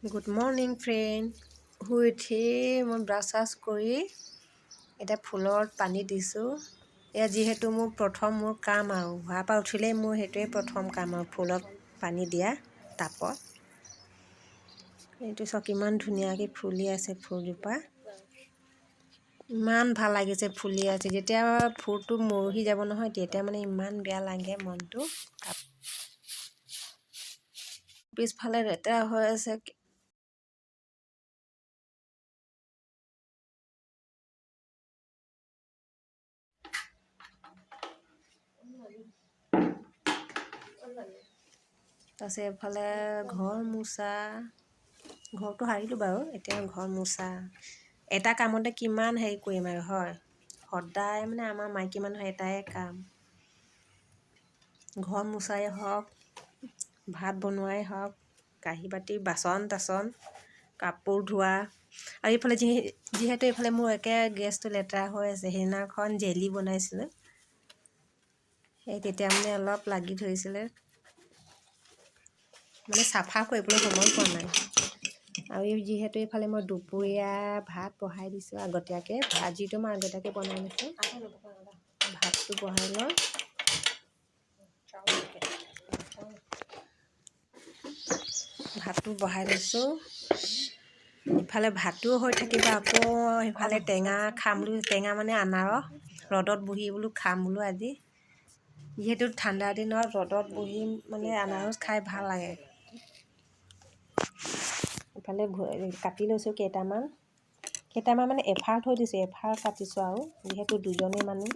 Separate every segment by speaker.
Speaker 1: Good morning friend. শুই উঠি মই ব্ৰাছ কৰি এতিয়া ফুলত পানী দিছোঁ। এয়া যিহেতু মোৰ কাম আৰু শুৱাৰ পৰা উঠিলেই মোৰ সেইটোৱে প্ৰথম কাম আৰু ফুলত পানী দিয়া টাপত। এইটো চাওক কিমান ধুনীয়াকৈ ফুলি আছে ফুলজোপা। ইমান ভাল লাগিছে ফুলি আছে। যেতিয়া ফুলটো মৰহি যাব নহয় তেতিয়া মানে ইমান বেয়া লাগে মনটো। পিছফালে লেতেৰা হৈ আছে। তাৰপিছত এইফালে ঘৰ মোচা, ঘৰটো সাৰিলোঁ বাৰু, এতিয়া ঘৰ মোচা। এটা কামতে কিমান হেৰি কৰিম আৰু হয়। সদায় মানে আমাৰ মাইকী মানুহৰ এটাই কাম, ঘৰ মোচাই হওক, ভাত বনোৱাই হওক, কাঁহী বাতি বাচন তাচন, কাপোৰ ধোৱা। আৰু এইফালে যিহেতু এইফালে মোৰ একে গেছটো লেতেৰা হৈ আছে। সেইদিনাখন জেলি বনাইছিলোঁ, সেই তেতিয়া মানে অলপ লাগি ধৰিছিলে, মানে চাফা কৰিবলৈ সময় পোৱা নাই। আৰু যিহেতু এইফালে মই দুপৰীয়া ভাত বহাই দিছোঁ আগতীয়াকৈ। ভাজিটো মই আগতীয়াকৈ বনাই দিছোঁ। ভাতটো বহাই লওঁ। ভাতটো বহাই লৈছোঁ। ইফালে ভাতো হৈ থাকিব, আকৌ সিফালে টেঙা খাম বোলো। টেঙা মানে আনাৰস, ৰ'দত বহি বোলো খাম বোলো আজি। যিহেতু ঠাণ্ডা দিনত ৰ'দত বহি মানে আনাৰস খাই ভাল লাগে। ইফালে কাটি লৈছোঁ কেইটামান মানে এফাল থৈ দিছোঁ, এফাল কাটিছোঁ আৰু যিহেতু দুজনী মানুহ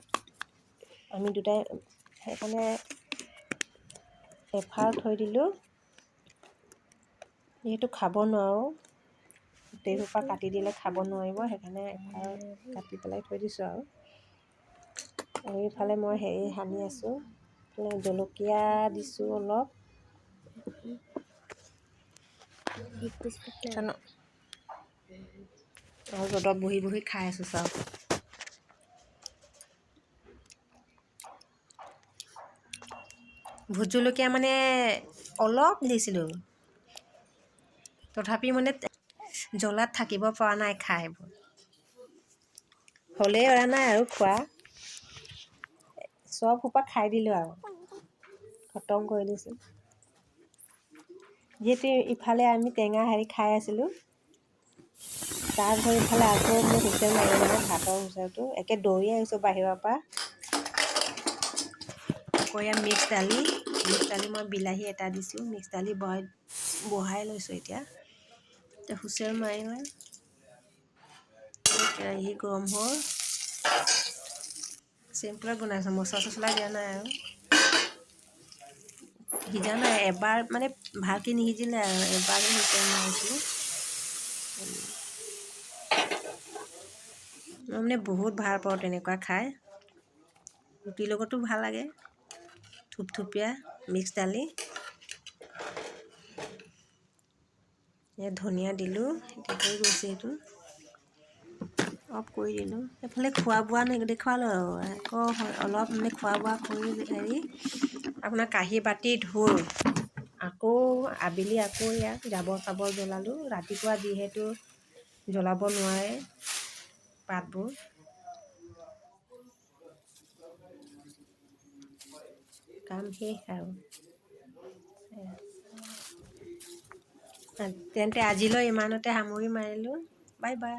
Speaker 1: আমি দুটাই, সেইকাৰণে এফাল থৈ দিলোঁ। যিহেতু খাব নোৱাৰোঁ, গোটেইসোপা কাটি দিলে খাব নোৱাৰিব, সেইকাৰণে এফাল কাটি পেলাই থৈ দিছোঁ আৰু এইফালে মই হেৰি সানি আছোঁ। জলকীয়া দিছোঁ অলপ, আৰু ৰ'দত বহি বহি খাই আছোঁ চাওক। ভোট জলকীয়া মানে অলপ দিছিলোঁ, তথাপি মানে জ্বলাত থাকিব পৰা নাই খাই। হ'লেই এৰা নাই আৰু খোৱা, চব সোপা খাই দিলোঁ আৰু খতম কৰি দিছোঁ। যিহেতু ইফালে আমি টেঙা হেৰি খাই আছিলোঁ, তাৰ ধৰি ইফালে আকৌ মোৰ হুইচেল মাৰি নহয়, ভাতৰ হুইচেলটো একে দৌৰি আহিছোঁ বাহিৰৰ পৰা। আকৌ এয়া মিক্স দালি মই বিলাহী এটা দিছোঁ। মিক্স দালি বহাই লৈছোঁ। এতিয়া হুইচেল মাৰিলে কেৰাহী গৰম হ'ল। চিম্পুলত বনাইছোঁ, মছলা চছলা দিয়া নাই আৰু সিজা নাই। এবাৰ মানে ভালকৈ নিসিজিলে আৰু এবাৰ হুইচেল মাৰিছিলোঁ। মই মানে বহুত ভাল পাওঁ তেনেকুৱা খাই, ৰুটিৰ লগতো ভাল লাগে। থুপথুপীয়া মিক্স দালি, ইয়াত ধনিয়া দিলোঁ। এতিয়া হৈ গৈছে, এইটো অফ কৰি দিলোঁ। এইফালে খোৱা বোৱা দেখুৱালোঁ আৰু আকৌ অলপ মানে খোৱা বোৱা কৰি হেৰি আপোনাৰ কাঁহী বাতি ধুই আকৌ আবেলি আকৌ ইয়াত জাবৰ চাবৰ জ্বলালোঁ। ৰাতিপুৱা যিহেতু জ্বলাব নোৱাৰে পাতবোৰ, কাম শেষ আৰু। তেন্তে আজিলৈ ইমানতে সামৰি মাৰিলোঁ। Bye bye.